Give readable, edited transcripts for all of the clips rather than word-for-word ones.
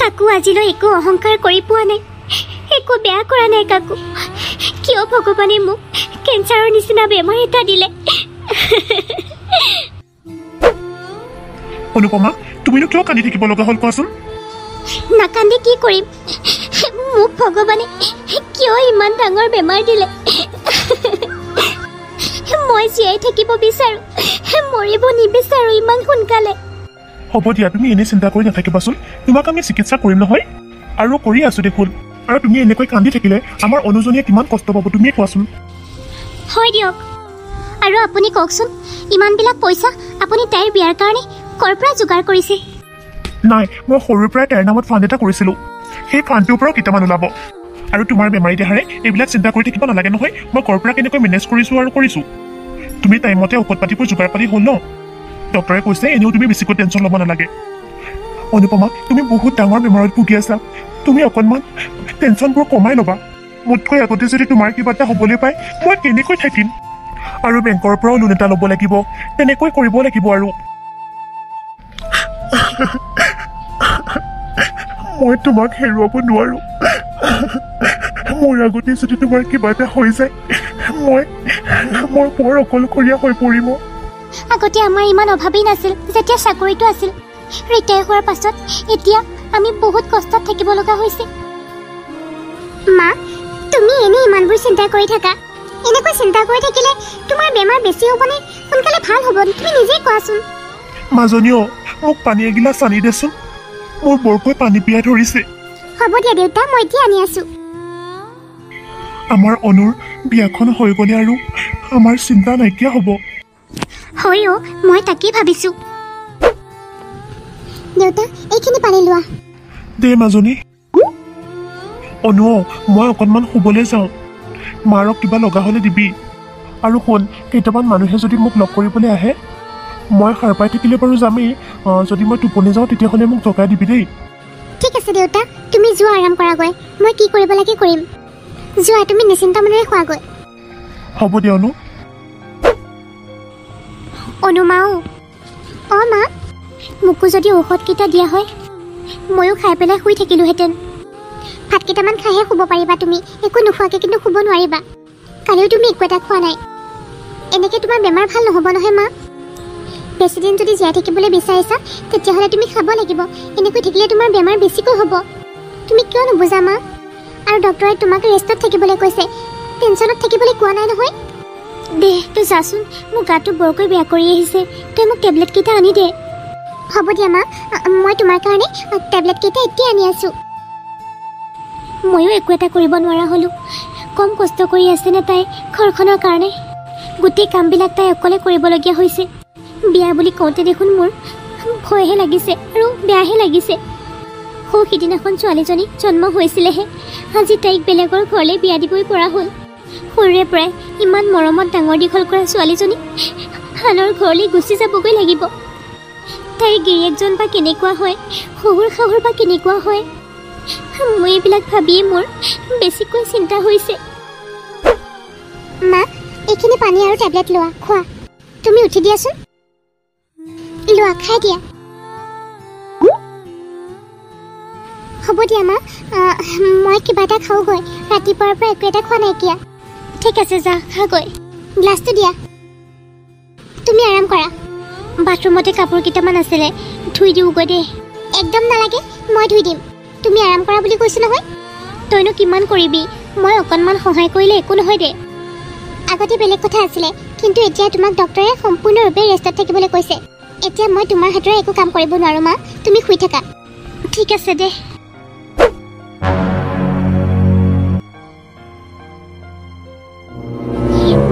কাকু আজিলৈ একো অহংকাৰ কৰি পোৱা নাই, একো বেয়া কৰা নাই কাকু। কিয় ভগৱানে মোক কেঞ্চাৰৰ নিচিনা বেমাৰ এটা দিলে? অনুপমা, তুমিনো কিয় কান্দি থাকিব লগা হ'ল কোৱাচোন? নাকান্দি কি কৰিম? মোক ভগৱানে কিয় ইমান ডাঙৰ বেমাৰ দিলে? মই জীয়াই থাকিব বিচাৰো, মৰিব নিবিচাৰো ইমান সোনকালে। হ'ব দিয়া, তুমি এনেই চিন্তা কৰি নাথাকিবাচোন। তোমাক আমি চিকিৎসা কৰিম নহয়, আৰু কৰি আছো দেখোন। আৰু তুমি এনেকৈ কান্দি থাকিলে আমাৰ অনুজনীয়ে কিমান কষ্ট পাব তুমিয়ে কোৱাচোন। হয় দিয়ক। আৰু আপুনি কওকচোন, ইমানবিলাক পইচা আপুনি তাইৰ বিয়াৰ কাৰণে ক'ৰ পৰা যোগাৰ কৰিছে? নাই, মই সৰুৰ পৰাই তাইৰ নামত ফাণ্ড এটা কৰিছিলোঁ। সেই ফাণ্ডটোৰ পৰাও কেইটামান ওলাব। আৰু তোমাৰ বেমাৰী দেহাৰে এইবিলাক চিন্তা কৰি থাকিব নালাগে নহয়। মই ক'ৰ পৰা কেনেকৈ মেনেজ কৰিছোঁ আৰু কৰিছোঁ। তুমি টাইমতে ঔষধ পাতিবোৰ যোগাৰ পাতি হ'ল ন? ডক্টৰে কৈছে এনেও তুমি বেছিকৈ টেনশ্যন ল'ব নালাগে। অনুপমা, তুমি বহুত ডাঙৰ বেমাৰত ভুগি আছা। তুমি অকণমান টেনশ্যনবোৰ কমাই ল'বা। মোতকৈ আগতে যদি তোমাৰ কিবা এটা হ'বলৈ পায় মই কেনেকৈ থাকিম? আৰু বেংকৰ পৰাও লোন এটা ল'ব লাগিব, তেনেকৈ কৰিব লাগিব। আৰু মই তোমাক হেৰুৱাব নোৱাৰো। মোৰ আগতে যদি তোমাৰ কিবা এটা হৈ যায় মই বৰ অকলশৰীয়া হৈ পৰিম। আগতে আমাৰ ইমান অভাৱেই নাছিল। যেতিয়া চাকৰিটো আছিল, ৰিটায়াৰ হোৱাৰ পাছত এতিয়া আমি বহুত কষ্টত থাকিব লগা হৈছে। মা, তুমি এনেই ইমানবোৰ চিন্তা কৰি থাকা। এনেকৈ চিন্তা কৰি থাকিলে তোমাৰ বেমাৰ বেছি হ'বনে সোনকালে ভাল হ'ব? তুমি নিজেই কোৱাচোন। মাজনীও, মোক পানী এগিলাচ আনি দেচোন। মোৰ বৰকৈ পানী পিয়াই ধৰিছে। হ'ব দিয়া দেউতা, মই এতিয়া আনি আছো। আমাৰ অনুৰ বিয়াখন হৈ গ'লে আৰু আমাৰ চিন্তা নাইকিয়া হ'ব। হয় অ', মই তাকেই ভাবিছো। দেউতা, এইখিনি পানী লোৱা। দে মাজনী। অনু, মই অকণমান শুবলৈ যাওঁ। মাৰক কিবা লগা হ'লে দিবি। আৰু শুন, কেইটামান মানুহে যদি মোক লগ কৰিবলৈ আহে মই সাৰ পাই থাকিলে বাৰু যামেই। যদি মই টোপনি যাওঁ তেতিয়াহ'লে মোক জগাই দিবি দেই। ঠিক আছে দেউতা, তুমি যোৱা, আৰাম কৰাগৈ। মই কি কৰিব লাগে কৰিম। যোৱা, তুমি নিশ্চিন্ত মনেৰে খোৱাগৈ। হ'ব দিয়া অনু। অনুমাও, অঁ মা, মোকো যদি ঔষধকেইটা দিয়া হয় ময়ো খাই পেলাই শুই থাকিলোহেঁতেন। ভাতকেইটামান খাইহে শুব পাৰিবা তুমি, একো নোখোৱাকৈ কিন্তু শুব নোৱাৰিবা। কালিও তুমি একো এটা খোৱা নাই। এনেকৈ তোমাৰ বেমাৰ ভাল নহ'ব নহয় মা। বেছিদিন যদি জীয়াই থাকিবলৈ বিচাৰিছা তেতিয়াহ'লে তুমি খাব লাগিব। এনেকৈ থাকিলে তোমাৰ বেমাৰ বেছিকৈ হ'ব। তুমি কিয় নুবুজা মা? আৰু ডক্টৰে তোমাক ৰেষ্টত থাকিবলৈ কৈছে, টেনশ্যনত থাকিবলৈ কোৱা নাই নহয়। দে, তই যাচোন, মোৰ গাটো বৰকৈ বেয়া কৰি আহিছে। তই মোক টেবলেটকেইটা আনি দে। হ'ব দিয়া মা, মই তোমাৰ কাৰণে টেবলেটকেইটা এতিয়া আনি আছোঁ। ময়ো একো এটা কৰিব নোৱাৰা হ'লোঁ। কম কষ্ট কৰি আছেনে তাই ঘৰখনৰ কাৰণে? গোটেই কামবিলাক তাই অকলে কৰিবলগীয়া হৈছে। বিয়া বুলি কওঁতে দেখোন মোৰ ভয়হে লাগিছে আৰু বেয়াহে লাগিছে। সৌ সিদিনাখন ছোৱালীজনী জন্ম হৈছিলেহে, আজি তাইক বেলেগৰ ঘৰলৈ বিয়া দিবই পৰা হ'ল। সৰুৰে পৰাই ইমান মৰমত ডাঙৰ দীঘল কৰা ছোৱালীজনী আনৰ ঘৰলৈ গুচি যাবগৈ লাগিব। তাইৰ গিৰিয়েকজন বা কেনেকুৱা হয়, শহুৰ শাহুৰ বা কেনেকুৱা হয়, মই এইবিলাক ভাবিয়েই মোৰ বেছিকৈ চিন্তা হৈছে। মা, এইখিনি পানী আৰু টেবলেট লোৱা, খোৱা। তুমি উঠি দিয়াচোন। লোৱা, খাই দিয়া। হ'ব দিয়া মা, মই কিবা এটা খাওঁগৈ। ৰাতিপুৱাৰ পৰা একো এটা খোৱা নাইকিয়া। ঠিক আছে, যা খাগৈ। গ্লাছটো দিয়া। তুমি আৰাম কৰা। বাথৰুমতে কাপোৰ কেইটামান আছিলে, ধুই দিওঁগৈ দেই। একদম নালাগে, মই ধুই দিম। তুমি আৰাম কৰা বুলি কৈছোঁ নহয়। তইনো কিমান কৰিবি? মই অকণমান সহায় কৰিলে একো নহয় দে। আগতে বেলেগ কথা আছিলে, কিন্তু এতিয়া তোমাক ডক্টৰে সম্পূৰ্ণৰূপে ৰেষ্টত থাকিবলৈ কৈছে। এতিয়া মই তোমাৰ হাতৰে একো কাম কৰিব নোৱাৰোঁ মা, তুমি শুই থাকা। ঠিক আছে দে।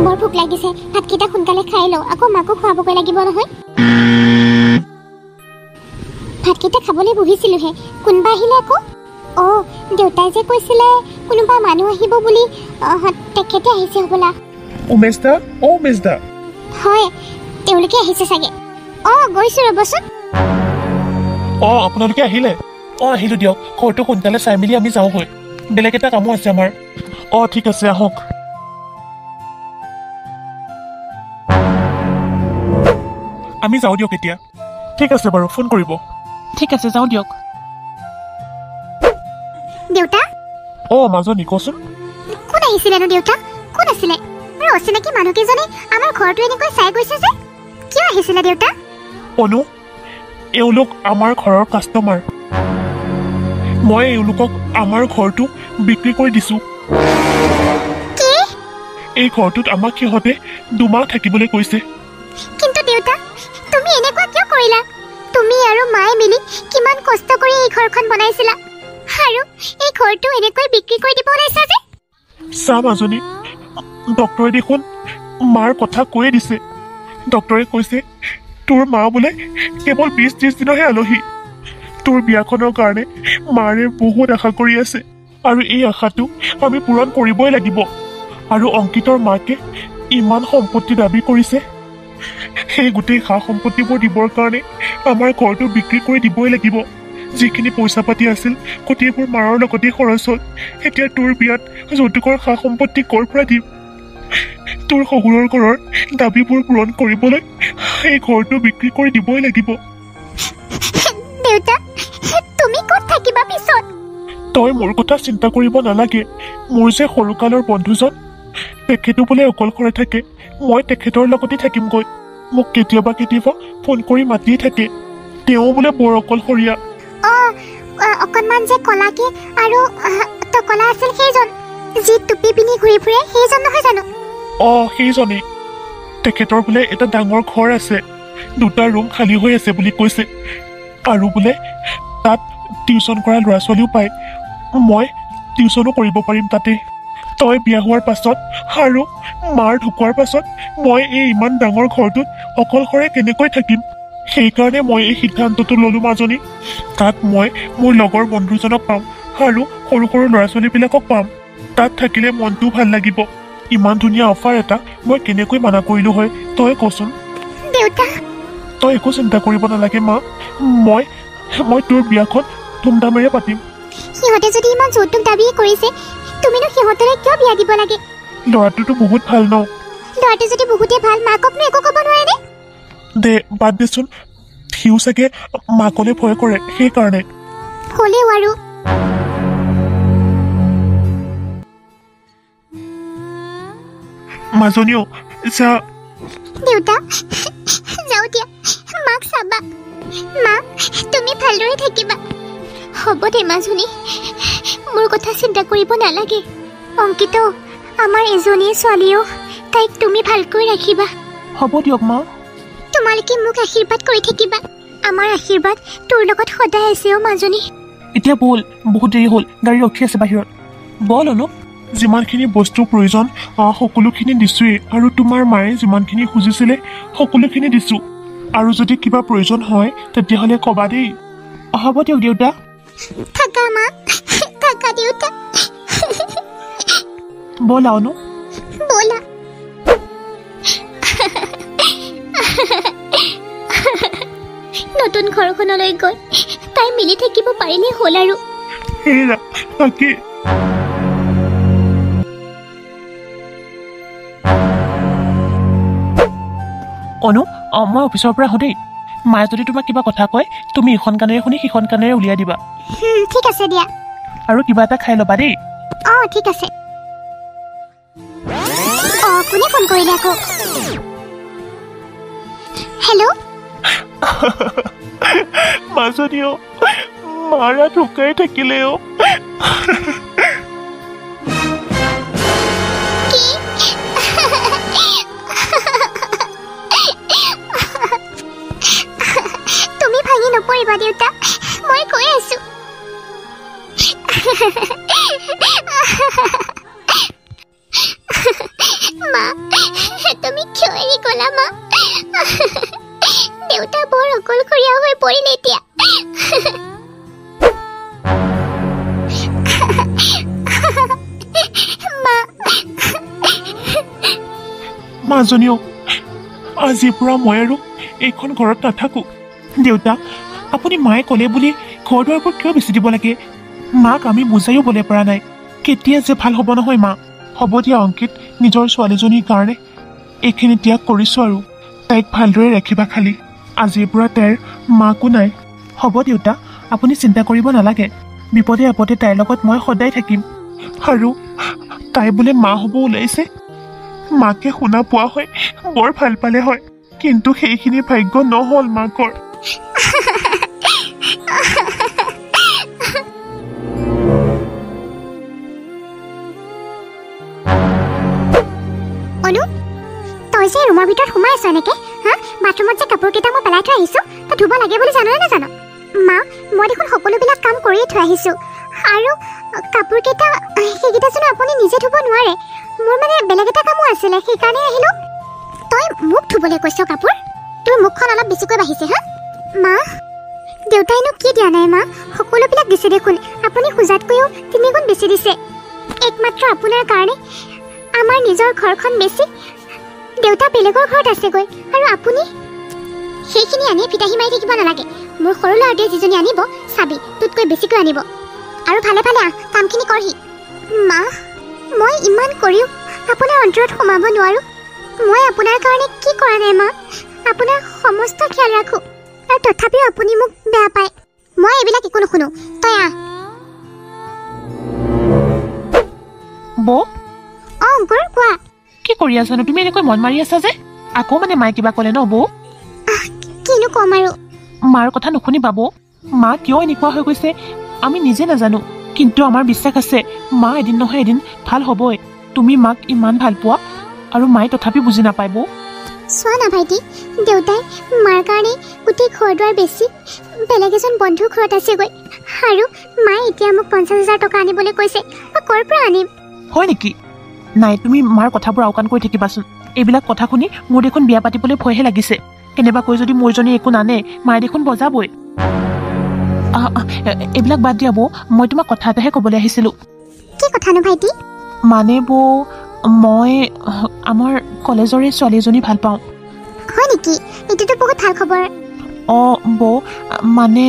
বৰ ভোক লাগিছে, ভাতকেইটা সোনকালে খাই লওঁ, আকৌ মাকো খুৱাবগৈ লাগিব নহয়। ভাতকেইটা খাবলৈ বহিছিলোহে, কোনোবা আহিলে আকৌ। অঁ, দেউতাই যে কৈছিলে কোনোবা মানুহ আহিব বুলি, তেখেতে আহিছে হ'বলা। উমেশ দা, অ' উমেশ দা। হয়, তেওঁলোকে আহিছে চাগে। অঁ, গৈছোঁ ৰ'বচোন। অঁ, আপোনালোকে আহিলে? অঁ, আহিলোঁ দিয়ক। ঘৰটো সোনকালে চাই মেলি আমি যাওঁগৈ, বেলেগ এটা কামো আছে আমাৰ। অঁ, ঠিক আছে, আহক। আমি যাওঁ দিয়ক এতিয়া ঠিক আছে বাৰু ফোন কৰিব ঠিক আছে যাওঁ দিয়ক দেউতা মাজনী কচোন কোন আহিছিলেনো দেউতা কোন আছিলে আৰু অচিনাকি মানুহকেইজনে আমাৰ ঘৰটো এনেকৈ চাই গৈছে যে কিয় আহিছিলে দেউতা অনু এওঁলোক আমাৰ ঘৰৰ কাষ্টমাৰ মই এওঁলোকক আমাৰ ঘৰটো বিক্ৰী কৰি দিছোঁ কি এই ঘৰটোত আমাক সিহঁতে 2 মাহ থাকিবলৈ কৈছে কিন্তু দেউতা তুমি এনেকুৱা কিয় কৰিলা তুমি আৰু মায়ে মিলি কিমান কষ্ট কৰি এই ঘৰখন বনাইছিলা আৰু এই ঘৰটো এনেকৈ বিক্ৰী কৰি দিব ওলাইছা যে চা মাজনী ডক্টৰে দেখোন মাৰ কথা কৈয়ে দিছে ডক্টৰে কৈছে তোৰ মা বোলে কেৱল 20-30 দিনৰহে আলহী তোৰ বিয়াখনৰ কাৰণে মাৰে বহুত আশা কৰি আছে আৰু এই আশাটো আমি পূৰণ কৰিবই লাগিব আৰু অংকিতৰ মাকে ইমান সম্পত্তি দাবী কৰিছে সেই গোটেই সা সম্পত্তিবোৰ দিবৰ কাৰণে আমাৰ ঘৰটো বিক্ৰী কৰি দিবই লাগিব যিখিনি পইচা পাতি আছিল গোটেইবোৰ মাৰৰ লগতে খৰচ হ'ল এতিয়া তোৰ বিয়াত যৌতুকৰ সা সম্পত্তি ক'ৰ পৰা দিম তোৰ শহুৰৰ ঘৰৰ দাবীবোৰ পূৰণ কৰিবলৈ এই ঘৰটো বিক্ৰী কৰি দিবই লাগিব দেউতা তুমি ক'ত থাকিবা পিছত তই মোৰ কথা চিন্তা কৰিব নালাগে মোৰ যে সৰুকালৰ বন্ধুজন তেখেতো বোলে অকলশৰে থাকে মই তেখেতৰ লগতে থাকিমগৈ মোক কেতিয়াবা ফোন কৰি মাতিয়ে থাকে তেওঁ বোলে বৰ অকলশৰীয়া অকণমান যে কলাকে আৰু টকলা আছিল সেইজন যি টুপি পিন্ধি ঘূৰি ফুৰে সেইজন নহয় জানো সেইজনেই তেখেতৰ বোলে এটা ডাঙৰ ঘৰ আছে 2টা ৰুম খালী হৈ আছে বুলি কৈছে আৰু বোলে তাত টিউচন কৰা ল'ৰা ছোৱালীও পায় মই টিউচনো কৰিব পাৰিম তাতে তই বিয়া হোৱাৰ পাছত আৰু মাৰ ঢুকোৱাৰ পাছত মই এই ইমান ডাঙৰ ঘৰটোত অকলশৰে কেনেকৈ থাকিম সেইকাৰণে মই এই সিদ্ধান্তটো ল'লোঁ মাজনী তাত মই মোৰ লগৰ বন্ধুজনক পাম আৰু সৰু সৰু ল'ৰা ছোৱালীবিলাকক পাম তাত থাকিলে মনটো ভাল লাগিব ইমান ধুনীয়া অফাৰ এটা মই কেনেকৈ মানা কৰিলোঁ হয় তই কচোন দেউতা তই একো চিন্তা কৰিব নালাগে মা মই তোৰ বিয়াখন ধুমধামেৰে পাতিম সিহঁতে যদি ইমান যৌতুক দাবীয়ে কৰিছে তুমিনো সিহঁতলৈ কিয় বিয়া দিব লাগে ল'ৰাটোতো বহুত ভাল ন ল'ৰাটো যদি বহুতেই ভাল মাককনো একো ক'ব নোৱাৰেনে দে বাদ দেচোন সিও চাগে মাকলৈ ভয় কৰে সেইকাৰণে হ'লেও আৰু মাজনীও যা দেউতা যাওঁ দিয়া মাক চাবা মা তুমি ভালদৰে থাকিবা হ'ব দে মাজনী মোৰ কথা চিন্তা কৰিব নালাগে অংকিত আমাৰ এজনী ছোৱালীও তাইক তুমি ভালকৈ ৰাখিবা হ'ব দিয়ক মা তোমালোকে মোক আশীৰ্বাদ কৰি থাকিবা আমাৰ আশীৰ্বাদ তোৰ লগত সদায় আছে মাজনী এতিয়া ব'ল বহুত দেৰি হ'ল গাড়ী ৰখি আছে বাহিৰত ব'ল অনু যিমানখিনি বস্তুৰ প্ৰয়োজন সকলোখিনি দিছোঁৱেই আৰু তোমাৰ মায়ে যিমানখিনি খুজিছিলে সকলোখিনি দিছোঁ আৰু যদি কিবা প্ৰয়োজন হয় তেতিয়াহ'লে ক'বা দেই হ'ব দিয়ক দেউতা থাকা মা থাকা দেউতা ব'লা অনু ব'লা নতুন ঘৰখনলৈ গৈ তাই মিলি থাকিব পাৰিলে হ'ল আৰু হেৰা তাকে অনু মই অফিচৰ পৰা আহোঁ দেই মায়ে যদি তোমাক কিবা কথা কয় তুমি ইখন কাণেৰে শুনি সিখন কাণেৰে উলিয়াই দিবা ঠিক আছে দিয়া আৰু কিবা এটা খাই ল'বা দেই ঠিক আছে কোনে ফোন কৰিলে আকৌ হেল্ল' মাজনীও মাৰা ঢুকাই থাকিলেও তুমি ভাঙি নপৰিবা দেউতা মই কৈ আছো মা তুমি কিয় এৰি গলা মা দেউতা বৰ অকলশৰীয়া হৈ পৰিলে এতিয়া মাজনীও আজিৰ পৰা মই আৰু এইখন ঘৰত নাথাকোঁ দেউতা আপুনি মায়ে ক'লে বুলি ঘৰ দুৱাৰবোৰ কিয় বেচি দিব লাগে মাক আমি বুজাইও বলে পৰা নাই কেতিয়া যে ভাল হ'ব নহয় মা হ'ব দিয়া অংকিত নিজৰ ছোৱালীজনীৰ কাৰণে এইখিনি ত্যাগ কৰিছোঁ আৰু তাইক ভালদৰে ৰাখিবা খালি আজিৰ পৰা তাইৰ মাকো নাই। হ'ব দেউতা, আপুনি চিন্তা কৰিব নালাগে। বিপদে আপদে তাইৰ লগত মই সদায় থাকিম। আৰু তাই বোলে মা হ'ব ওলাইছে। মাকে শুনা পোৱা হয় বৰ ভাল পালে হয়, কিন্তু সেইখিনি ভাগ্য নহ'ল মাকৰ। অনু, তই যে ৰুমৰ ভিতৰত সোমাই আছ এনেকে, হা? বাথৰুমত যে কাপোৰকেইটা মই পেলাই থৈ আহিছোঁ, তই ধুব লাগে বুলি জাননে নাজানো? মা, মই দেখোন সকলোবিলাক কাম কৰিয়ে থৈ আহিছোঁ। আৰু কাপোৰকেইটা সেইকেইটা জানো আপুনি নিজে ধুব নোৱাৰে? মোৰ মানে বেলেগ এটা কামো আছিলে, সেইকাৰণে আহিলোঁ। তই মোক ধুবলৈ কৈছ কাপোৰ? তোৰ মুখখন অলপ বেছিকৈ বাঢ়িছে, হা? মা, দেউতাইনো কি দিয়া নাই মা? সকলোবিলাক দিছে দেখোন। আপুনি খোজাতকৈও 3 গুণ বেছি দিছে। একমাত্ৰ আপোনাৰ কাৰণে আমাৰ নিজৰ ঘৰখন বেছি দেউতা বেলেগৰ ঘৰত আছেগৈ, আৰু আপুনি সেইখিনি আনি ফিতাহী মাৰি থাকিব নালাগে। মোৰ সৰু ল'ৰাটোৱে যিজনী আনিব, চাবি তোতকৈ বেছিকৈ আনিব। আৰু ভালে ভালে কামখিনি কৰহি। মা, মই ইমান কৰিও আপোনাৰ অন্তৰত সোমাব নোৱাৰোঁ। মই আপোনাৰ কাৰণে কি কৰা নাই মা? আপোনাৰ সমস্ত খিয়াল ৰাখোঁ, আৰু তথাপিও আপুনি মোক বেয়া পায়। মই এইবিলাক একো নুশুনো, তই আহ। বৌ, অঁ অংকুৰ, কোৱা। কি কৰি আছানো তুমি? এনেকৈ মন মাৰি আছা যে? আকৌ মানে মায়ে কিবা ক'লে ন বৌ? কিনো ক'ম আৰু। মাৰ কথা নুশুনিবা বৌ। মা কিয় এনেকুৱা হৈ গৈছে আমি নিজে নাজানো, কিন্তু আমাৰ বিশ্বাস আছে মা এদিন নহয় এদিন ভাল হ'বই। তুমি মাক ইমান ভাল পোৱা, আৰু মায়ে তথাপি বুজি নাপায় বৌ। চোৱা না ভাইটি, দেউতাই মাৰ কাৰণে গোটেই ঘৰ দুৱাৰ বেছি বেলেগ এজন বন্ধুৰ ঘৰত আছেগৈ, আৰু মায়ে এতিয়া মোক 50,000 টকা আনিবলৈ কৈছে। মই ক'ৰ পৰা আনিম? হয় নেকি? নাই, তুমি মাৰ কথাবোৰ আওকাণ কৰি থাকিবাচোন। এইবিলাক কথা শুনি মোৰ দেখোন বিয়া পাতিবলৈ ভয়হে লাগিছে। কেনেবাকৈ যদি মোৰজনী একো নানে, মায়ে দেখোন বজাবই। এইবিলাক বাদ দিয়া বৌ, মই তোমাক কথা এটাহে ক'বলৈ আহিছিলোঁ। কি কথানো ভাইটি? মানে বৌ, মই আমাৰ কলেজৰে ছোৱালী এজনী ভাল পাওঁ। হয় নেকি? এইটোতো বহুত ভাল খবৰ। অঁ বৌ, মানে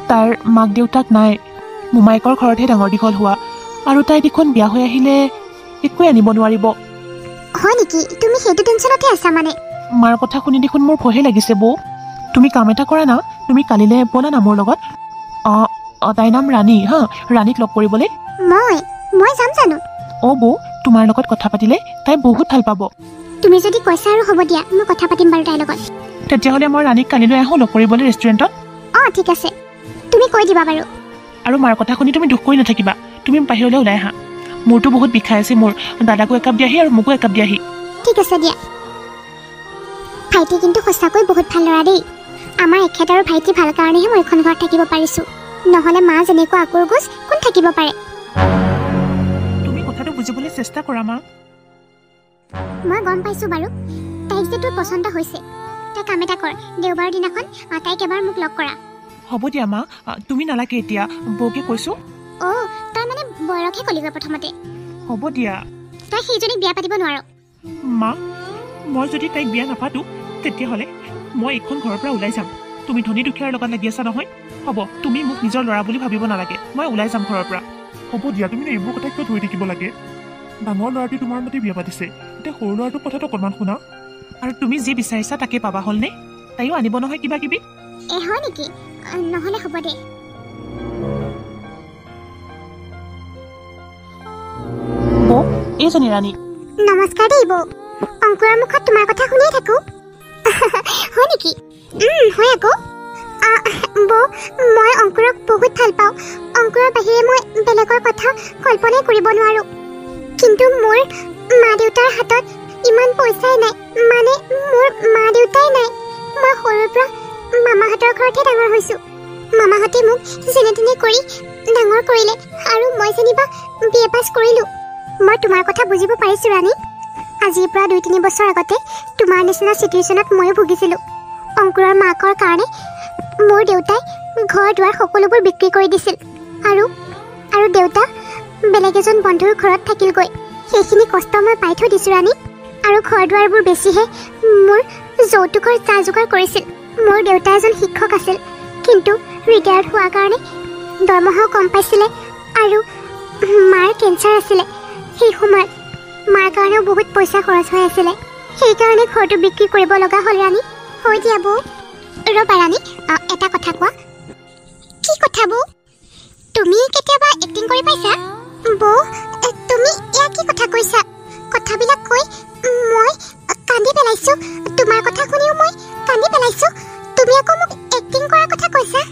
তাইৰ মাক দেউতাক নাই, মোমায়েকৰ ঘৰতহে ডাঙৰ দীঘল হোৱা, আৰু তাই দেখোন বিয়া হৈ আহিলে একোৱে আনিব নোৱাৰিব। হয় নেকি? তুমি সেইটো টেনশ্যনতে আছা মানে? মাৰ কথা শুনি দেখোন মোৰ ভয়হে লাগিছে বৌ। তুমি কাম এটা কৰা না, তুমি কালিলৈ ব'লা না মোৰ লগত। তাইৰ নাম ৰাণী, হা? ৰাণীক লগ কৰিবলৈ। মই যাম জানো? অঁ বৌ, তোমাৰ লগত কথা পাতিলে তাই বহুত ভাল পাব। তুমি যদি কৈছা আৰু হ'ব দিয়া, মই কথা পাতিম বাৰু তাইৰ লগত। তেতিয়াহ'লে মই ৰাণীক কালিলৈ আহোঁ লগ কৰিবলৈ ৰেষ্টুৰেণ্টত। অঁ ঠিক আছে, তুমি কৈ দিবা বাৰু। আৰু মাৰ কথা শুনি তুমি দুখ কৰি নাথাকিবা, তুমি বাহিৰলৈ ওলাই আহা। মোৰতো বহুত বিষাই আছে, মোৰ দাদাকো একাপ দিয়াহি আৰু মোকো একাপ দিয়াহি। ঠিক আছে দিয়া। ভাইটি কিন্তু সঁচাকৈ বহুত ভাল ল'ৰা দেই। আমাৰ এখেত আৰু ভাইটি ভাল কাৰণেহে মই এইখন ঘৰত থাকিব পাৰিছোঁ, নহ'লে মা যেনেকুৱা আকুৰ গোজ কোন থাকিব পাৰে? তুমি কথাটো বুজিবলৈ চেষ্টা কৰা মা। মই গম পাইছোঁ বাৰু, তাইক যে তোৰ পচন্দ হৈছে। তই কাম এটা কৰ, দেওবাৰৰ দিনাখন তাইক এবাৰ মোক লগ কৰা। হ'ব দিয়া মা, তুমি নালাগে এতিয়া, বৌকে কৈছোঁ। অঁ, তই মানে বয়সহে কলিগৈ প্ৰথমতে। হ'ব দিয়া। তই সেইজনীক বিয়া পাতিব নোৱাৰ। মা, মই যদি তাইক বিয়া নাপাতো তেতিয়াহ'লে মই এইখন ঘৰৰ পৰা ওলাই যাম। তুমি ধনী দুখীয়াৰ লগত লাগি আছা নহয়। হ'ব, তুমি মোক নিজৰ ল'ৰা বুলি ভাবিব নালাগে, মই ওলাই যাম ঘৰৰ পৰা। হ'ব দিয়া, তুমি এইবোৰ কথা কিয় ধৰি থাকিব লাগে? ডাঙৰ ল'ৰাটোৱে তোমাৰ মতে বিয়া পাতিছে, এতিয়া সৰু ল'ৰাটোৰ কথাটো অকণমান শুনা। আৰু তুমি যি বিচাৰিছা তাকে পাবা, হ'লনে? তাইও আনিব নহয় কিবা কিবি। হয় নেকি? নহ'লে হ'ব দে। বৌ, এইজনী ৰাণী। নমস্কাৰ দেই বৌ। অংকুৰৰ মুখত তোমাৰ কথা শুনিয়ে থাকোঁ। হয় নেকি? হয় আকৌ। বৌ, মই অংকুৰক বহুত ভাল পাওঁ। অংকুৰৰ বাহিৰে মই বেলেগৰ কথা কল্পনাই কৰিব নোৱাৰোঁ। কিন্তু মোৰ মা দেউতাৰ হাতত ইমান পইচাই নাই, মানে মোৰ মা দেউতাই নাই। মই সৰুৰ পৰা মামাহঁতৰ ঘৰতহে ডাঙৰ হৈছোঁ। মামাহঁতে মোক যেনে তেনে কৰি ডাঙৰ কৰিলে, আৰু মই যেনিবা BA পাছ কৰিলোঁ। মই তোমাৰ কথা বুজিব পাৰিছোঁ ৰাণী। আজিৰ পৰা 2-3 বছৰ আগতে তোমাৰ নিচিনা চিটুৱেশ্যনত ময়ো ভুগিছিলোঁ। অংকুৰৰ মাকৰ কাৰণে মোৰ দেউতাই ঘৰ দুৱাৰ সকলোবোৰ বিক্ৰী কৰি দিছিল, আৰু দেউতা বেলেগ এজন বন্ধুৰ ঘৰত থাকিলগৈ। সেইখিনি কষ্ট মই পাই থৈ দিছোঁ ৰাণী। আৰু ঘৰ দুৱাৰবোৰ বেছিহে মোৰ যৌতুকৰ যা যোগাৰ কৰিছিল। মোৰ দেউতা এজন শিক্ষক আছিল, কিন্তু ৰিটায়াৰ্ড হোৱাৰ কাৰণে দৰমহাও কম পাইছিলে, আৰু মাৰ কেঞ্চাৰ আছিলে। সেই সময়ত মাৰ কাৰণেও বহুত পইচা খৰচ হৈ আছিলে। সেইকাৰণে ঘৰটো বিক্ৰী কৰিব লগা হ'ল ৰাণী। হৈ দিয়া বৌ, ৰ'বা ৰাণী, এটা কথা কোৱা। কি কথা বৌ? তুমি কেতিয়াবা এক্টিং কৰি পাইছা? বৌ, তুমি এয়া কি কথা কৈছা? কথাবিলাক কৈ মই কান্দি পেলাইছোঁ। তোমাৰ কথা শুনিও মই কান্দি পেলাইছোঁ। তুমি আকৌ মোক এক্টিং কৰাৰ কথা কৈছা?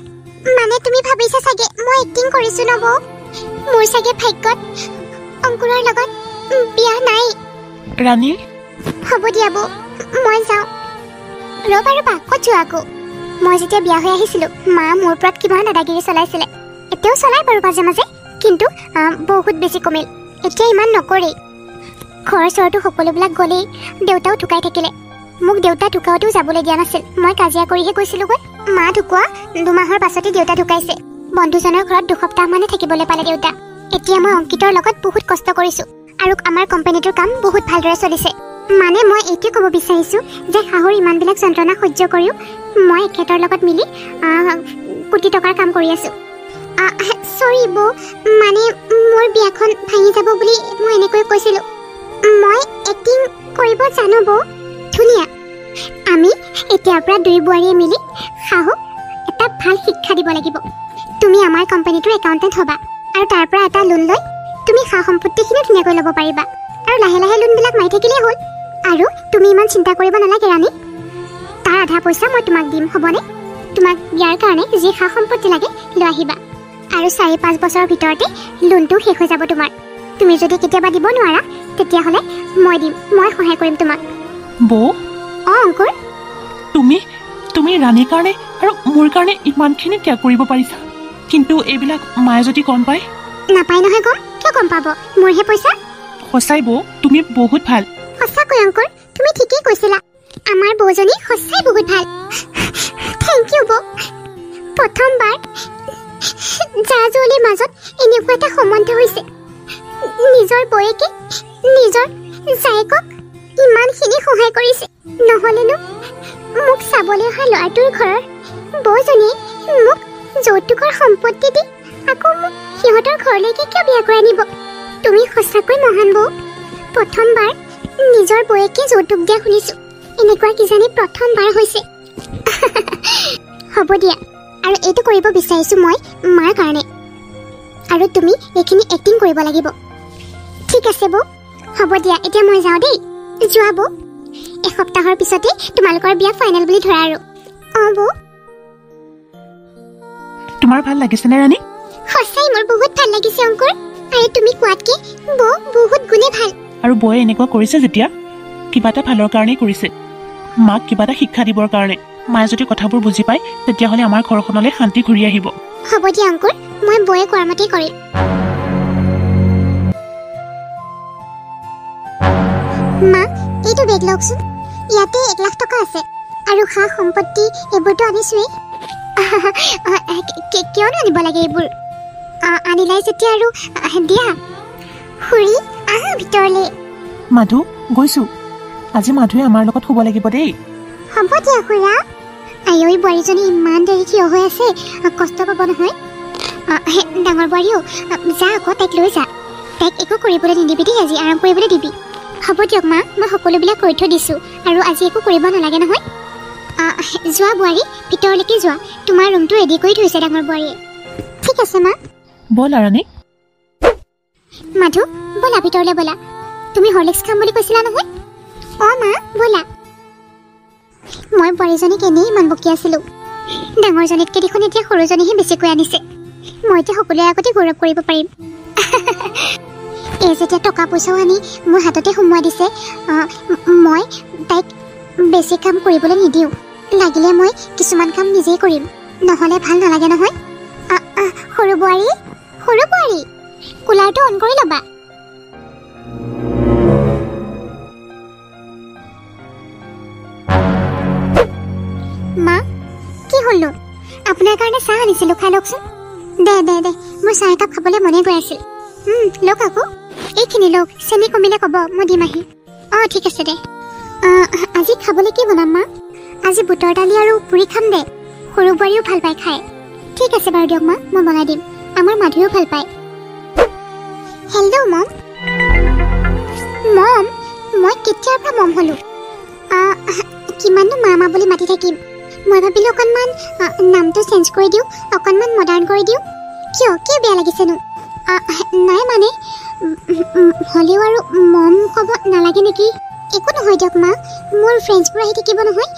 মানে তুমি ভাবিছা চাগে মই এক্টিং কৰিছোঁ ন বৌ? মোৰ চাগে ভাগ্যত অংকুৰৰ লগত বিয়া নাই। ৰাণী, হ'ব দিয়া বৌ, মই যাওঁ। ৰ'বা, ক'ত যোৱা আকৌ? মই যেতিয়া বিয়া হৈ আহিছিলোঁ, মা মোৰ ওপৰত কিমান দাদাগিৰি চলাইছিলে। এতিয়াও চলাই বাৰু মাজে মাজে, কিন্তু বহুত বেছি কমিল। এতিয়া ইমান নকৰেই। ঘৰ চৰটো সকলোবিলাক গ'লেই। দেউতাও ঢুকাই থাকিলে। মোক দেউতা ঢুকাওঁতেও যাবলৈ দিয়া নাছিল। মই কাজিয়া কৰিহে গৈছিলোঁগৈ। মা ঢুকুৱা 2 মাহৰ পাছতে দেউতা ঢুকাইছে। বন্ধুজনৰ ঘৰত 2 সপ্তাহমানে থাকিবলৈ পালে দেউতা। এতিয়া মই অংকিতৰ লগত বহুত কষ্ট কৰিছোঁ, আৰু আমাৰ কোম্পানীটোৰ কাম বহুত ভালদৰে চলিছে। মানে মই এইটোৱে ক'ব বিচাৰিছোঁ যে শাহুৰ ইমানবিলাক যন্ত্ৰণা সহ্য কৰিও মই এখেতৰ লগত মিলি কোটি টকাৰ কাম কৰি আছোঁ। চৰি বৌ, মানে মোৰ বিয়াখন ভাঙি যাব বুলি মই এনেকৈ কৈছিলোঁ। মই এক্টিং কৰিব জানো বৌ। ধুনীয়া। আমি এতিয়াৰ পৰা 2 বোৱাৰীয়ে মিলি শাহুক এটা ভাল শিক্ষা দিব লাগিব। তুমি আমাৰ কোম্পানীটোৰ একাউণ্টেণ্ট হ'বা, আৰু তাৰ পৰা এটা লোন লৈ তুমি সা সম্পত্তিখিনিও ধুনীয়াকৈ ল'ব পাৰিবা। আৰু লাহে লাহে লোনবিলাক মাৰি থাকিলেই হ'ল। আৰু তুমি ইমান চিন্তা কৰিব নালাগে ৰাণী। তাৰ আধা পইচা মই তোমাক দিম, হ'বনে? তোমাক বিয়াৰ কাৰণে যি সা সম্পত্তি লাগে লৈ আহিবা। আৰু 4-5 বছৰৰ ভিতৰতে লোনটো শেষ হৈ যাব তোমাৰ। তুমি যদি কেতিয়াবা দিব নোৱাৰা, তেতিয়াহ'লে মই দিম। মই সহায় কৰিম তোমাক। বৌ, অংকুৰ, তুমি ৰাণীৰ কাৰণে আৰু মোৰ কাৰণে ইমানখিনি ত্যাগ কৰিব পাৰিছা, কিন্তু এইবিলাক মায়ে যদি গম পায়? নাপায় নহয় গম। কিয় গম পাব? মোৰহে পইচা। সঁচাই বৌ, তুমি বহুত ভাল। সঁচাকৈ অংকুৰ, তুমি ঠিকেই কৈছিলা। আমাৰ বৌজনী সঁচাই বহুত ভাল। থেংক ইউ বৌ। প্ৰথমবাৰ জা-জুৱলিৰ মাজত এনেকুৱা এটা সম্বন্ধ হৈছে। নিজৰ বৌয়েকে নিজৰ জায়েকক ইমানখিনি সহায় কৰিছে। নহ'লেনো মোক চাবলৈ অহা ল'ৰাটোৰ ঘৰৰ বৌজনীয়ে মোক যৌতুকৰ সম্পত্তি দি আকৌ মোক সিহঁতৰ ঘৰলৈকে কিয় বিয়া কৰাই নিব? তুমি সঁচাকৈ মহান বৌ। প্ৰথমবাৰ নিজৰ বৌয়েকে যৌতুক দিয়া শুনিছোঁ। এনেকুৱা কিজানি প্ৰথমবাৰ হৈছে। হ'ব দিয়া, আৰু এইটো কৰিব বিচাৰিছোঁ মই মাৰ কাৰণে। আৰু তুমি এইখিনি এক্টিং কৰিব লাগিব। ঠিক আছে বৌ, হ'ব দিয়া। এতিয়া মই যাওঁ দেই। যোৱা বৌ। এসপ্তাহৰ পিছতে তোমালোকৰ বিয়া ফাইনেল বুলি ধৰা আৰু। বৌ। তোমাৰ ভাল লাগিছেনে ৰাণী? সঁচাই মোৰ বহুত ভাল লাগিছে অংকুৰ। আৰু তুমি কোৱাতকে বৌ বহুত গুণে ভাল। আৰু বৌয়ে এনেকুৱা কৰিছে যেতিয়া কিবা এটা ভালৰ কাৰণেই কৰিছে। মাক কিবা এটা শিক্ষা দিবৰ কাৰণে। মায়ে যদি কথাবোৰ বুজি পায়, তেতিয়াহ'লে আমাৰ ঘৰখনলৈ শান্তি ঘূৰি আহিব। হ'ব দিয়া অংকুৰ, মই বৌয়ে কোৱাৰ মতেই কৰিম। মা, এইটো বেগ লওকচোন। ইয়াতে 1 লাখ টকা আছে, আৰু সা সম্পত্তি এইবোৰতো আনিছোৱেই। কিয়নো আনিব লাগে এইবোৰ? আনিলাই যেতিয়া আৰু দিয়া। খুৰী, আহা ভিতৰলৈ। মাধু, গৈছোঁ। আজি মাধুৱে আমাৰ লগত শুব লাগিব দেই। হ'ব দিয়া খুৰা। আইঐ, বোৱাৰীজনী ইমান দেৰি থিয় হৈ আছে, কষ্ট পাব নহয়। ডাঙৰ বোৱাৰীও, যা আকৌ তাইক লৈ যা। তাইক একো কৰিবলৈ নিদিবি দেই, আজি আৰাম কৰিবলৈ দিবি। হ'ব দিয়ক মা, মই সকলোবিলাক কৈ থৈ দিছোঁ, আৰু আজি একো কৰিব নালাগে নহয়। যোৱা বোৱাৰী, ভিতৰলৈকে যোৱা। তোমাৰ ৰুমটো ৰেডি কৰি থৈছে ডাঙৰ বোৱাৰীয়ে। ঠিক আছে মা। ব'ল ৰাণী। মাধু, ব'লা ভিতৰলৈ ব'লা। তুমি হৰলিক্স খাম বুলি কৈছিলা নহয়? মা, ব'লা। মই বোৱাৰীজনীক এনেই ইমান বকি আছিলোঁ। ডাঙৰজনীতকৈ দেখোন এতিয়া সৰুজনীহে বেছিকৈ আনিছে। মই এতিয়া সকলোৰে আগতে গৌৰৱ কৰিব পাৰিম। এই যেতিয়া টকা পইচাও আনি মোৰ হাততে সোমোৱাই দিছে, মই তাইক বেছি কাম কৰিবলৈ নিদিওঁ। লাগিলে মই কিছুমান কাম নিজেই কৰিম, নহ'লে ভাল নালাগে নহয়। সৰু বোৱাৰী, কুলাৰটো অন কৰি ল'বা। মা, কি হ'লনো? আপোনাৰ কাৰণে চাহ আনিছিলোঁ, খাই লওকচোন। দে মোৰ চাহ একাপ খাবলৈ মনে গৈ আছিল। লওক আকৌ। এইখিনি লওক, চেনি কমিলে ক'ব, মই দিম আহি। ঠিক আছে দে। আজি খাবলৈ কি বনাম মা? আজি বুটৰ দালি আৰু পুৰি খাম দে। সৰু বোৱাৰীও ভাল পায় খাই। ঠিক আছে বাৰু দিয়ক মা, মই বনাই দিম। আমাৰ মাধুৱেও ভাল পায়। হেল্ল' মম। মই কেতিয়াৰ পৰা মম হ'লোঁ? কিমাননো মা বুলি মাতি থাকিম? মই ভাবিলোঁ অকণমান নামটো চেঞ্জ কৰি দিওঁ, অকণমান মডাৰ্ণ কৰি দিওঁ। কিয় কি বেয়া লাগিছেনো? নাই মানে হ'লেও আৰু মম ক'ব নালাগে নেকি? একো নহয় দিয়ক মা, মোৰ ফ্ৰেণ্ডছবোৰ আহি থাকিব নহয়।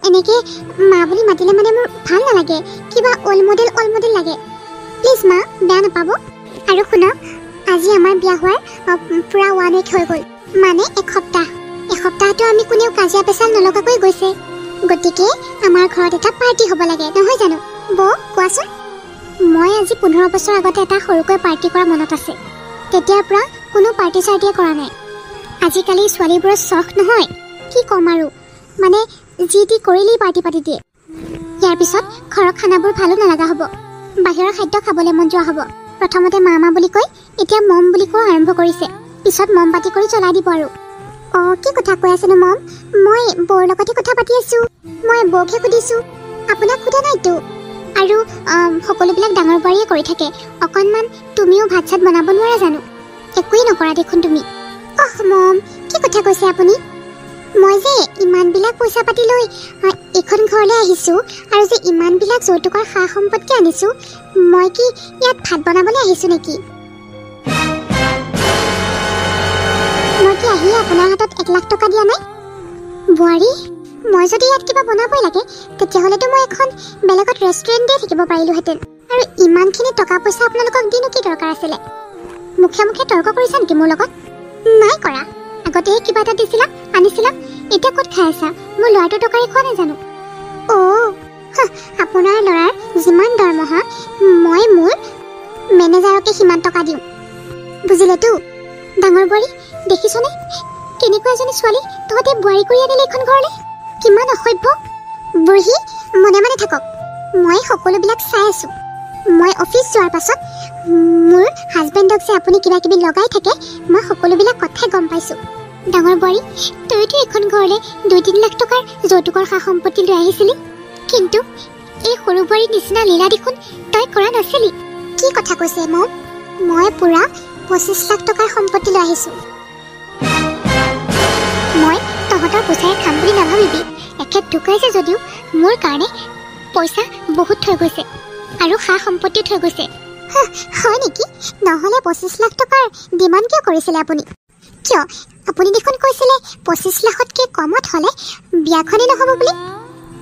এনেকৈ মা বুলি মাতিলে মানে মোৰ ভাল নালাগে, কিবা অল্ড মডেল লাগে। প্লিজ মা বেয়া নাপাব। আৰু শুনক, আজি আমাৰ বিয়া হোৱাৰ পূৰা 1 উইক হৈ গ'ল, মানে এসপ্তাহটো আমি কোনেও কাজিয়া পেচাল নলগাকৈ গৈছে। গতিকে আমাৰ ঘৰত এটা পাৰ্টি হ'ব লাগে, নহয় জানো? বৌ কোৱাচোন। মই আজি 15 বছৰ আগতে এটা সৰুকৈ পাৰ্টি কৰা মনত আছে। তেতিয়াৰ পৰা কোনো পাৰ্টি চাৰ্টিয়ে কৰা নাই। আজিকালি ছোৱালীবোৰৰ চখ নহয়, কি ক'ম আৰু, মানে যি টি কৰিলেই পাৰ্টি পাতি দিয়ে। ইয়াৰ পিছত ঘৰৰ খানাবোৰ ভালো নালাগা হ'ব, বাহিৰৰ খাদ্য খাবলৈ মন যোৱা হ'ব। প্ৰথমতে মা বুলি কৈ এতিয়া মম বুলি কোৱা আৰম্ভ কৰিছে, পিছত মম পাতি কৰি চলাই দিব আৰু। কি কথা কৈ আছেনো মম? মই বৌৰ লগতে কথা পাতি আছোঁ। মই বৌকহে সুধিছোঁ, আপোনাক সোধা নাইতো। আৰু সকলোবিলাক ডাঙৰ বোৱাৰীয়ে কৰি থাকে, অকণমান তুমিও ভাত চাত বনাব নোৱাৰা জানো? একোৱেই নকৰা দেখোন তুমি। মম কি কথা কৈছে আপুনি? মই যে ইমানবিলাক পইচা পাতি লৈ এইখন ঘৰলৈ আহিছোঁ, আৰু যে ইমানবিলাক যৌতুকৰ সা সম্পত্তি আনিছোঁ, মই কি ইয়াত ভাত বনাবলৈ আহিছোঁ নেকি? মই কি আহি আপোনাৰ হাতত 1 লাখ টকা দিয়া নাই? বোৱাৰী, মই যদি ইয়াত কিবা বনাবই লাগে, তেতিয়াহ'লেতো মই এখন বেলেগত ৰেষ্টুৰেণ্টে থাকিব পাৰিলোহেঁতেন। আৰু ইমানখিনি টকা পইচা আপোনালোকক দিনো কি দৰকাৰ আছিলে? মুখে মুখে তৰ্ক কৰিছা নেকি মোৰ লগত? নাই কৰা। আগতেহে কিবা এটা দিছিলা, আনিছিলা, এতিয়া ক'ত খাই আছা? মোৰ ল'ৰাটোৰ টকাৰে খোৱা নাই জানো? আপোনাৰ ল'ৰাৰ যিমান দৰমহা, মই মোৰ মেনেজাৰকে সিমান টকা দিওঁ, বুজিলেতো? ডাঙৰ বোৱাৰী, দেখিছনে কেনেকুৱা এজনী ছোৱালী তহঁতে বোৱাৰী কৰি আনিলে এইখন ঘৰলৈ? কিমান অসভ্য! বুঢ়ী মনে মনে থাকক, মই সকলোবিলাক চাই আছোঁ। মই অফিচ যোৱাৰ পাছত মোৰ হাজবেণ্ডক যে আপুনি কিবা কিবি লগাই থাকে, মই সকলোবিলাক কথাই গম পাইছোঁ। ডাঙৰ বোৱাৰী, তইতো এইখন ঘৰলৈ 2-3 লাখ টকাৰ যৌতুকৰ সা সম্পত্তি লৈ আহিছিলি, কিন্তু এই সৰু বোৱাৰীৰ নিচিনা লীলা দেখোন তই কৰা নাছিলি। কি কথা কৈছে মম? মই পূৰা 25 লাখ টকাৰ সম্পত্তি লৈ আহিছোঁ। মই তহঁতৰ পইচাৰে খাম বুলি নাভাবিবি। এখেত ঢুকাইছে যদিও মোৰ কাৰণে পইচা বহুত থৈ গৈছে, আৰু সা সম্পত্তিও থৈ গৈছে। হয় নেকি? নহ'লে 25 লাখ টকাৰ ডিমাণ্ড কিয় কৰিছিলে আপুনি? কিয়? আপুনি দেখোন কৈছিলে 25 লাখতকৈ কমত হ'লে বিয়াখনেই নহ'ব বুলি।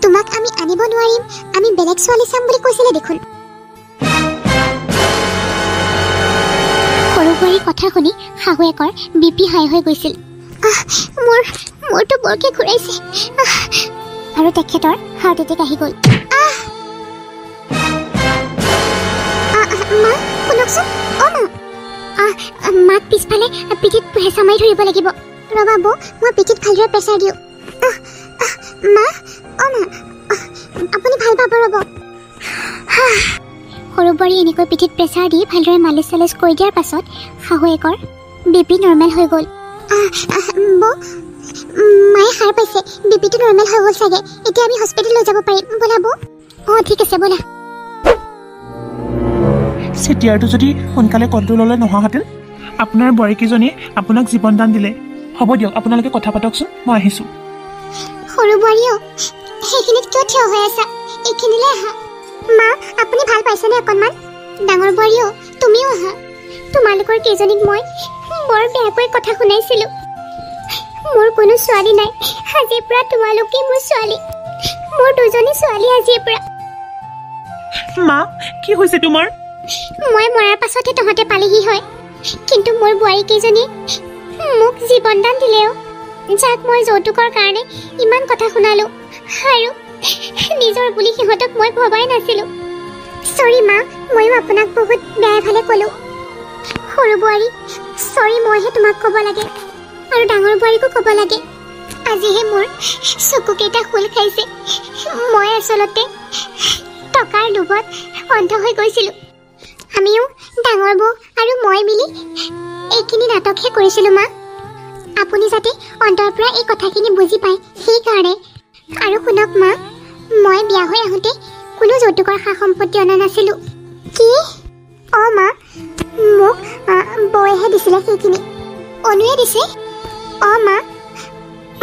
তোমাক আমি আনিব নোৱাৰিম, আমি বেলেগ ছোৱালী চাম বুলি কৈছিলে দেখোন। সৰু বোৱাৰীৰ কথা শুনি শাহুৱেকৰ BP হাই হৈ গৈছিল। মোৰতো বৰকে ঘূৰাইছে, আৰু তেখেতৰ হাৰ্ট এটেক আহি গ'ল। মা শুনকচোন, মাক পিছফালে পিঠিত হেঁচা মাৰি ধৰিব লাগিব। ৰ'বা বৌ, মই পিঠিত ভালদৰে প্ৰেছাৰ দিওঁ। মা আপুনি ভাল পাব, ৰ'ব। সৰু বোৱাৰী এনেকৈ পিঠিত প্ৰেছাৰ দি ভালদৰে মালিচ চালিচ কৰি দিয়াৰ পাছত শাহুৱেকৰ BP নৰ্মেল হৈ গ'ল। বৌ, মায়ে সাৰ পাইছে, BPটো নৰ্মেল হৈ গ'ল চাগে। এতিয়া আমি হস্পিটেল লৈ যাব পাৰিম, ব'লা বৌ। ঠিক আছে ব'লা। চেতিয়াৰটো যদি সোনকালে কণ্ট্ৰললৈ নোহোৱাহেঁতেন, আপোনাৰ বোৱাৰীকেইজনীয়ে আপোনাক জীৱন দান দিলে। হ'ব দিয়ক, আপোনালোকে কথা পাতকচোন, মই আহিছোঁ। সৰু বোৱাৰীও, সেইখিনিত কিয় থিয় হৈ আছা? এইখিনিলৈ আহা। মা আপুনি ভাল পাইছেনে অকণমান? ডাঙৰ বোৱাৰীও, তুমিও আহা। তোমালোকৰ কেইজনীক মই বৰ বেয়াকৈ কথা শুনাইছিলোঁ। মোৰ কোনো ছোৱালী নাই, আজিৰ পৰা তোমালোকেই মোৰ ছোৱালী। মোৰ 2জনী ছোৱালী আজিৰ পৰা। মা কি হৈছে তোমাৰ? মই মৰাৰ পাছতহে তহঁতে পালেহি হয়, কিন্তু মোৰ বোৱাৰী কেইজনীয়ে মোক জীৱন দান দিলেও, যাক মই যৌতুকৰ কাৰণে ইমান কথা শুনালোঁ, আৰু নিজৰ বুলি সিহঁতক মই ভবাই নাছিলোঁ। চৰি মা, ময়ো আপোনাক বহুত বেয়া ভালে ক'লোঁ। সৰু বোৱাৰী, চৰি মইহে তোমাক ক'ব লাগে, আৰু ডাঙৰ বোৱাৰীকো ক'ব লাগে। আজিহে মোৰ চকুকেইটা খোল খাইছে। মই আচলতে টকাৰ লোভত অন্ধ হৈ গৈছিলোঁ। আমিও ডাঙৰ বৌ আৰু মই মিলি এইখিনি নাটকহে কৰিছিলোঁ মা। আপুনি যাতে অন্তৰ পৰা এই কথাখিনি বুজি পায়, সেইকাৰণে। আৰু শুনক মা, মই বিয়া হৈ আহোঁতে কোনো যৌতুকৰ সা সম্পত্তি অনা নাছিলোঁ। কি? মা, মোক বৌয়েহে দিছিলে সেইখিনি। অনুৱে দিছে? মা,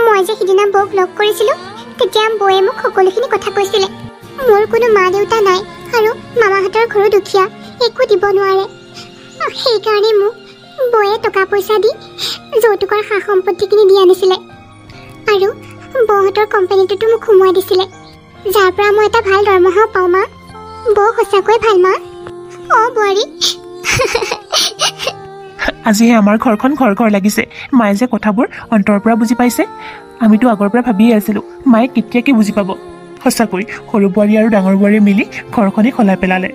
মই যে সিদিনা বৌক লগ কৰিছিলোঁ, তেতিয়া বৌয়ে মোক সকলোখিনি কথা কৈছিলে। মোৰ কোনো মা দেউতা নাই আৰু মামাহঁতৰ ঘৰো দুখীয়া, একো দিব নোৱাৰে। সেইকাৰণে মোক বৌয়ে টকা পইচা দি যৌতুকৰ সা সম্পত্তিখিনি দি আনিছিলে আৰু বৌহঁতৰ কোম্পানীটোতো মোক সোমোৱাই দিছিলে, যাৰ পৰা মই এটা ভাল দৰমহাও পাওঁ। মা, বৌ সঁচাকৈ ভাল মা। অ' বোৱাৰী। আজিহে আমাৰ ঘৰখন ঘৰ ঘৰ লাগিছে। মায়ে যে কথাবোৰ অন্তৰৰ পৰা বুজি পাইছে। আমিতো আগৰ পৰা ভাবিয়ে আছিলোঁ মায়ে কেতিয়াকৈ বুজি পাব। সঁচাকৈ সৰু বোৱাৰী আৰু ডাঙৰ বোৱাৰীয়ে মিলি ঘৰখনেই সলাই পেলালে।